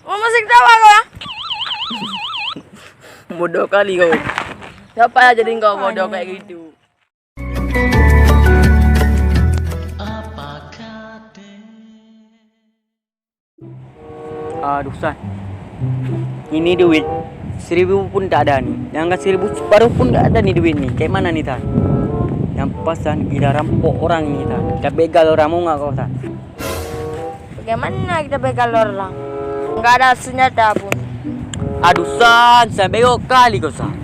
Mau masih ketawa kau ya? Bodoh kali kau. Siapa ya jadi kau bodoh kayak gitu? Aduh, San. Ini duit 1.000 pun tak ada nih. Yang kan 1.000 separuh pun tak ada nih duit nih. Kayak mana nih, San? Yang pas, San, kita rampok orang nih, San. Kita begal orang, mau nggak kau, San? Bagaimana kita begal orang? Nggak ada senjata pun. Aduh, San bego kali kau, San.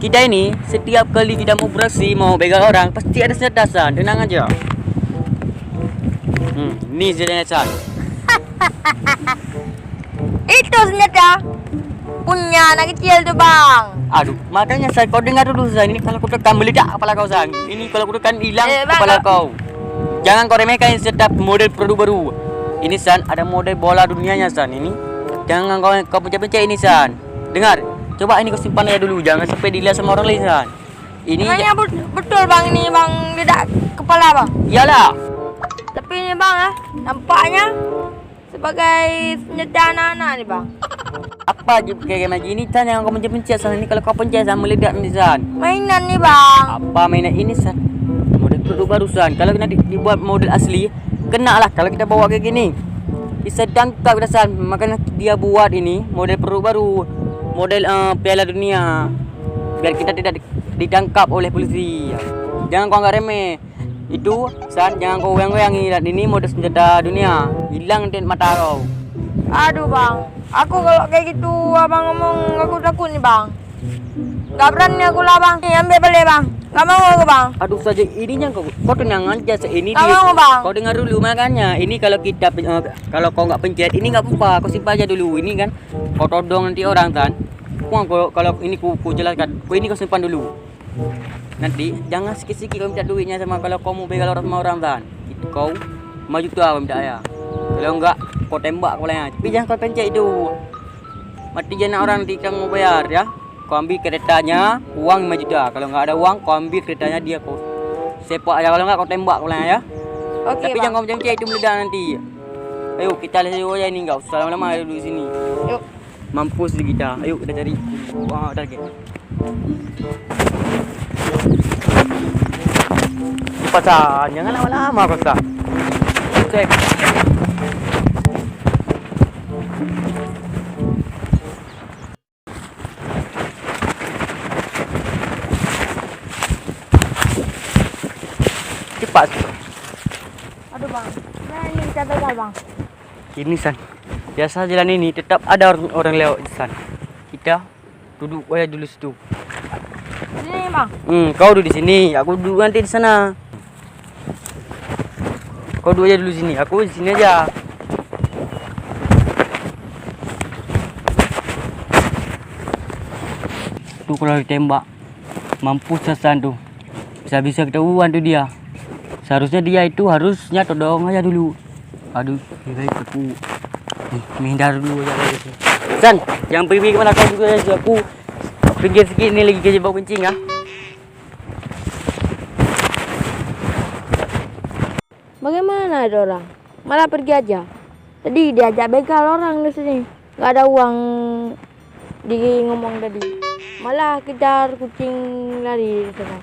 Kita ini setiap kali kita mau beraksi, mau begal orang, pasti ada senjata, San. Tenang aja. Ini senjatanya, San. Itu senjata punya anak kecil tuh bang. Aduh, makanya San, kau dengar dulu, San. Ini kalau aku tekan meledak kepala kau, San. Ini kalau aku tekan hilang Bang, kepala kau. Jangan kau remehkan setiap model produk baru. Ini, San, ada model bola dunianya, San. Ini jangan kau pencet-pencet ini, San. Dengar, coba ini kau simpan aja dulu. Jangan sampai dilihat sama orang lain, San. Ini Emangnya betul bang ini bang ledak kepala bang. iyalah. Tapi ini bang ya nampaknya sebagai senjata anak-anak nih bang. Apa aja kayak gini, San, yang kau pencet-pencet, San. Ini kalau kau pencet, San, meledak nih, San. Mainan nih bang. Apa mainan ini, San? Model produk baru, San. Kalau kita dibuat model asli, kena lah kalau kita bawa kayak gini. Bisa tangkap kita, San. Makanya dia buat ini model produk baru, model Piala Dunia, biar kita tidak ditangkap oleh polisi. Jangan kau anggap remeh. Itu, San, jangan kau goyang-goyangi. Dan ini model senjata dunia. Hilang di mata kau. Aduh bang, aku kalau kayak gitu abang ngomong aku takut nih bang. Gak berani aku lah bang. Nih ambil balik bang. Gak mau aku bang. Aduh, saja ininya kau tenang aja. Ini Gak mau bang. kau dengar dulu makanya. Ini kalau kita kalau kau nggak pencet, ini nggak apa-apa. Kau simpan aja dulu. Ini kan kau todong nanti orang, San. Kalau ini ku jelaskan. Ini kau simpan dulu. Nanti jangan sikit-sikit kau minta duitnya sama kalau kau mau begal orang sama orang, San. Itu kau 5 juta kau minta ya. Kalau enggak kau tembak kau lah. Tapi jangan kau pencet itu. Mati jangan orang nanti kau mau bayar ya. Kau ambil keretanya, uang 5 juta. Kalau enggak ada uang, kau ambil keretanya dia kau sepak aja. Kalau enggak kau tembak kau lah ya. Oke Tapi bang. jangan kau pencet itu meledak nanti. Ayo kita lihat aja ini, enggak usah lama-lama dulu di sini. Yuk. Mampus kita. Ayo kita cari target. Cepat, San. Jangan lama-lama kau, San. Cek. Cepat. Aduh bang. Nah ini kita begal bang. Ini, San. Biasa jalan ini tetap ada orang lewat, San. Kita duduk aja dulu situ. Ini bang. Kau duduk di sini, aku duduk nanti di sana. Kau duduk aja dulu sini, aku di sini aja. Tuh kalau ditembak, mampus San tuh. Bisa-bisa ketahuan tuh dia. Seharusnya dia itu harusnya todong aja dulu. Aduh, baik aku menghindar dulu aja dari sini. San, jangan pergi kemana kau juga aja. Aku pergi sikit ni lagi kerja bau kencing ya. Bagaimana ada orang? Malah pergi aja. Tadi diajak begal orang di sini. Gak ada uang di ngomong tadi. Malah kejar kucing lari di sana.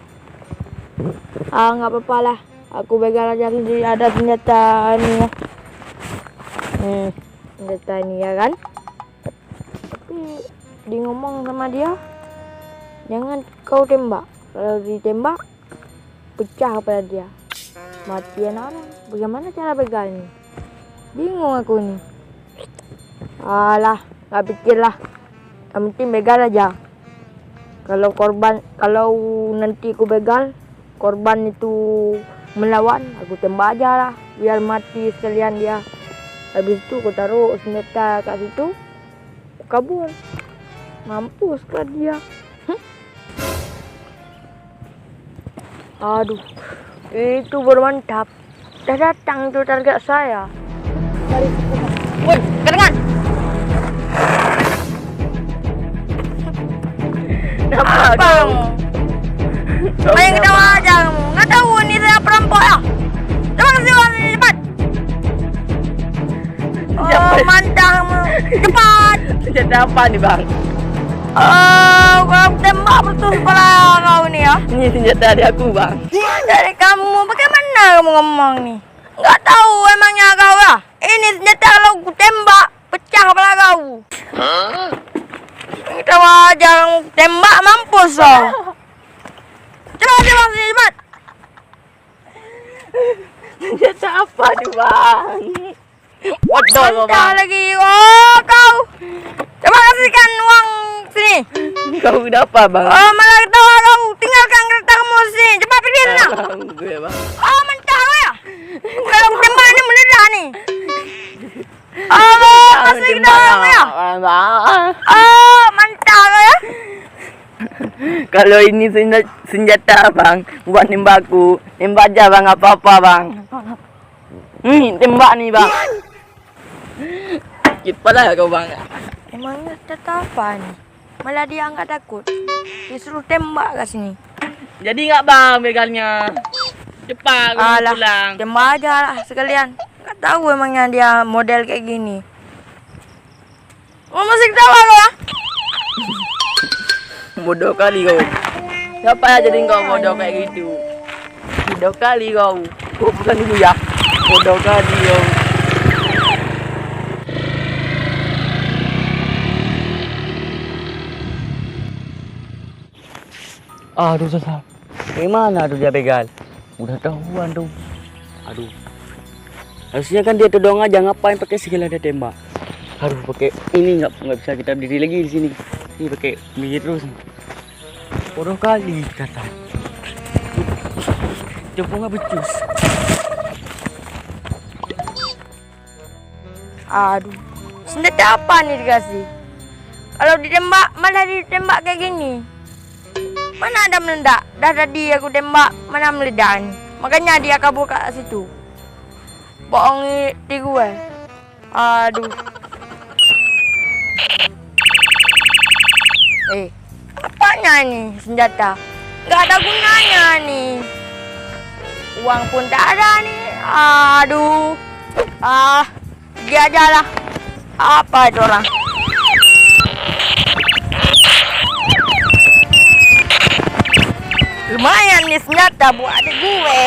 Nggak apa-apa lah. Aku begal aja sendiri. Ada senjata ini ya. Senjata ini ya kan. Tapi di ngomong sama dia, jangan kau tembak. Kalau ditembak, pecah pada dia. Matian orang. Bagaimana cara begal ini? Bingung aku nih. Alah, nggak pikir lah. Yang penting begal aja. Kalau nanti aku begal, korban itu melawan, aku tembak aja lah. Biar mati sekalian dia. Habis itu aku taruh senjata kat situ, aku kabur. Mampus kan dia. Aduh, itu baru mantap. Dah datang tuh target saya. Dari situ. Woi, kedengan. Apa kamu? Main ketawa aja kamu. Nggak tahu ini saya perampok ya. Cepat sih cepat. Oh, mantap kamu. Cepat. Senjata apa nih bang? Kalau tembak betul kepala kau nih ya. Ini senjata dari aku bang. Dari kamu, bagaimana kamu ngomong nih? Nggak tahu emangnya kau ya? Ini senjata kalau ku tembak, pecah kepala kau. Kita wajar tembak mampus oh. Cepat sini cepat. Senjata apa nih bang? Bodoh kau Mantap bang. lagi. Oh kau. Coba kasihkan uang sini. Kau udah apa bang? Oh malah ketawa kau. Tinggalkan kereta kamu sini. Cepat pergi sana. Gue bang. Oh mentah kau ya. Kalau tembak ini meledak nih. Oh masih ketawa kau ya. Oh mantap kau ya. Kalau ini senjata bang, buat nembakku, nembak aja bang, apa-apa bang. Tembak nih bang. Sakit pala kau bang. Emangnya tetap apa nih? Malah dia nggak takut. Disuruh tembak ke sini. Jadi nggak bang begalnya? Cepat aku mau Alah, pulang. tembak aja lah sekalian. Nggak tahu emangnya dia model kayak gini. Oh masih ketawa kau ya? Bodoh kali kau. Siapa ya jadi kau bodoh kayak gitu? Bodoh kali kau. Kau pulang dulu ya. Bodoh kali kau. Aduh susah. Gimana tuh dia begal? Udah tahuan tuh. Aduh. Harusnya kan dia todong aja, ngapain pakai segala dia tembak. Harus pakai ini, nggak bisa kita berdiri lagi di sini. Ini pakai begini terus. Bodoh kali kata. Coba nggak becus. Aduh, senjata apa nih dikasih? Kalau ditembak malah ditembak kayak gini. Mana ada meledak? Dah tadi aku tembak, mana meledak nih? Makanya dia kabur ke situ. Bohong di gue. Aduh. Apanya ini senjata? Gak ada gunanya nih. Uang pun tak ada nih. Aduh. Dia aja lah. Apa itu orang? Lumayan nih senjata buat adik gue.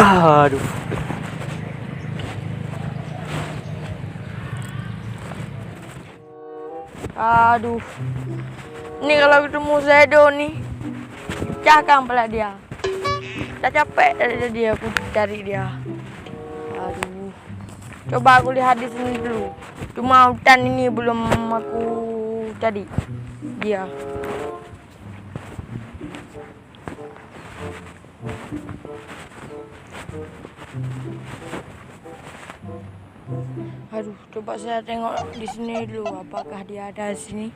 Aduh. Aduh. Ini kalau ketemu Zedo nih, cakang pula dia. Udah capek dari dia aku cari dia. Aduh. Coba aku lihat di sini dulu. Cuma hutan ini belum aku cari dia. Aduh, coba saya tengok di sini dulu, apakah dia ada di sini.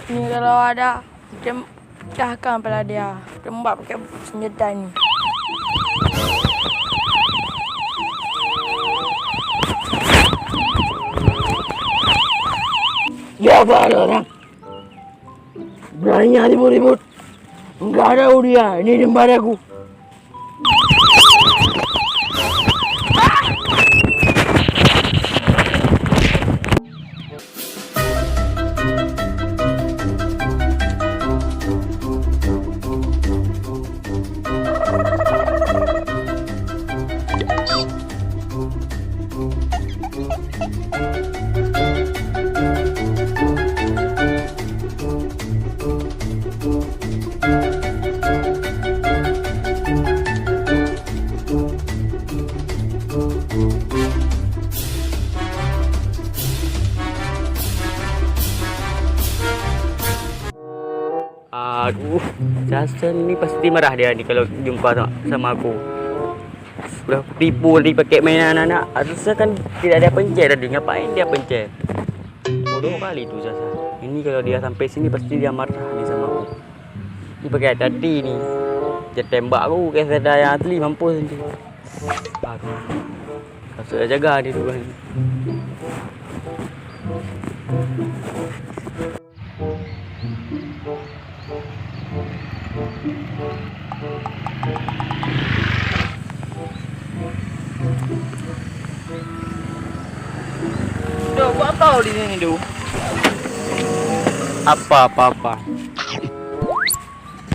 Ini kalau ada, pecahkan pada dia, tembak pakai senjata ini. Ya apa ada orang? Berani ribut-ribut. Enggak ada dia, ini tempat aku. Aduh, Jason ini pasti marah dia nih kalau jumpa sama aku. Udah tipu dipakai mainan anak. Harusnya kan tidak ada pencet tadi. Ngapain dia pencet? Bodoh kali itu Jason. Ini kalau dia sampai sini pasti dia marah nih sama aku. Ini pakai tadi nih. Dia tembak aku kayak saya yang asli mampus nanti. Aduh. Harus saya jaga dia dulu kan. Duh, buat apa di sini, Duh? Apa.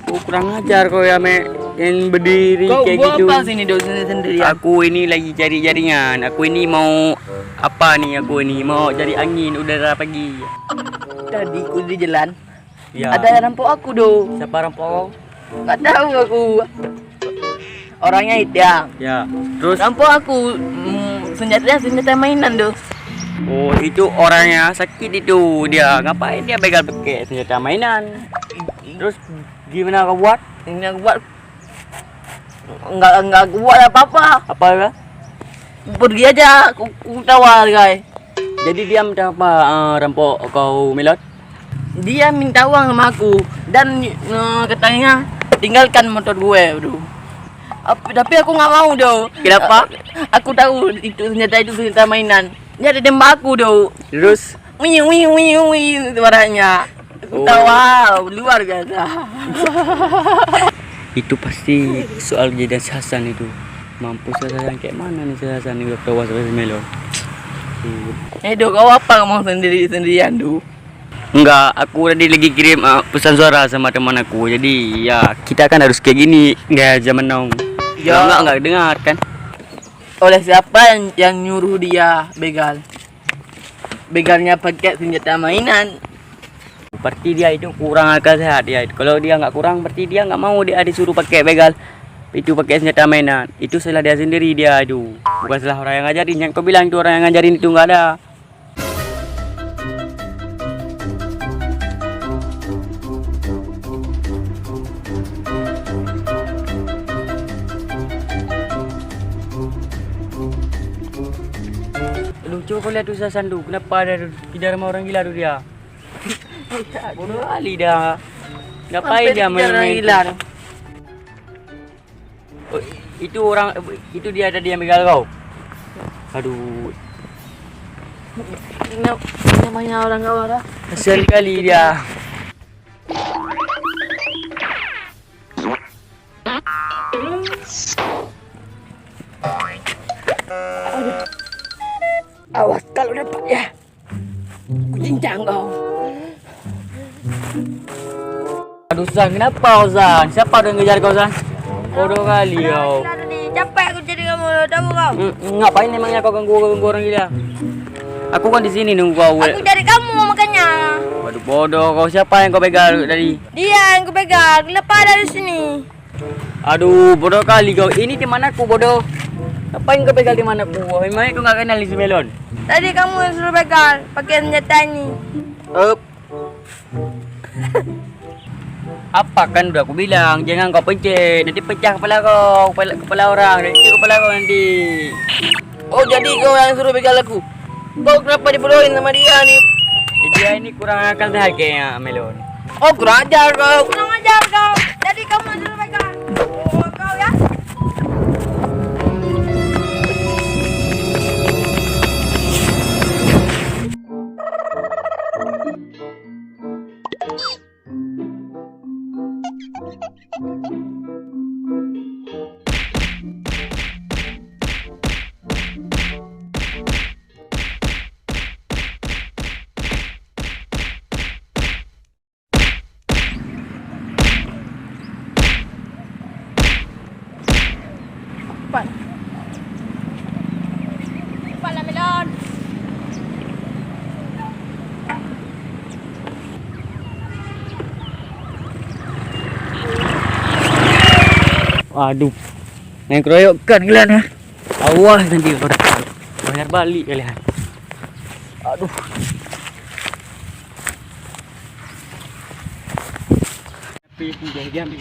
Oh, kurang ajar kau ya, Mek. Yang berdiri Kau kayak buat gitu. apa sini, Duh, sendirian? Aku ini lagi cari jaringan. Aku ini mau apa nih? Aku ini mau cari angin udara pagi. Tadi aku di jalan. Ya. Ada yang rampok aku, Duh. Siapa rampok kau? Gak tahu aku. Orangnya hitam. Ya. Terus Rampok aku. Senjata mainan, Duh. oh, itu orangnya sakit itu. Dia ngapain dia begal pakai senjata mainan? Terus gimana kau buat? Ini aku buat. Enggak aku buat apa-apa. Apa ya? Pergi aja. Aku tawar, guys. Jadi dia minta apa rampok kau Melot? Dia minta uang sama aku dan katanya tinggalkan motor gue, Duh. Tapi aku nggak mau, Duh. Kenapa? Aku tahu itu senjata mainan. Dia ada tembak aku, Duh. Terus Wih suaranya. Aku tahu, luar biasa. itu pasti soal kejadian si Hasan itu. Mampus si Hasan kayak mana nih si Hasan ini udah tahu sampai Melon. Duh, kau apa ngomong sendirian, Duh? Enggak, aku tadi lagi kirim pesan suara sama teman aku. Jadi ya kita kan harus kayak gini, nggak zaman now. Ya. Kalau enggak dengar kan. Oleh siapa yang nyuruh dia begal? Begalnya pakai senjata mainan. Berarti dia itu kurang akal sehat ya. Kalau dia nggak kurang, berarti dia nggak mau dia disuruh pakai begal. Itu pakai senjata mainan. Itu salah dia sendiri dia itu. Bukan salah orang yang ngajarin. Yang kau bilang itu orang yang ngajarin itu nggak ada. Aduh, coba kau lihat tuh Sasan tuh. Kenapa ada kejar sama orang gila tuh dia? Bodoh kali dah. Ngapain dia main-main? Gila. Oh, itu orang itu dia tadi yang begal kau. Aduh, Ini namanya orang kau ada. kasihan kali dia. Awas kalau dapat ya. Kucincang kau. Aduh San, kenapa kau San? Siapa yang ngejar kau San? Bodoh kali kau. Capek aku jadi kamu, tahu kau. Ngapain emangnya kau ganggu orang gila? Aku kan di sini nunggu kau. Aku cari kamu makanya. Waduh bodoh, kau siapa yang kau begal tadi? Dia yang kupegang, lepas dari sini. Aduh, bodoh kali kau. Ini di mana aku bodoh? Ngapain kau begal di mana aku? Memangnya kau nggak kenal si Melon? Tadi kamu yang suruh pegang pakai senjata ini. Apa kan udah aku bilang, jangan kau pencet, nanti pecah kepala kau, kepala orang, nanti kepala kau nanti. Oh, jadi kau yang suruh begal aku. Kau kenapa dibodohin sama dia nih? Dia ini kurang akal sehat kayaknya Melon. Oh, kurang ajar kau. Kurang ajar kau. Jadi kamu yang suruh pegang. Oh, kau ya. Cepat lah Melon. Aduh, yang keroyokan kalian ya. Awas nanti udah bayar balik kalian. Aduh. Tapi dia ambil.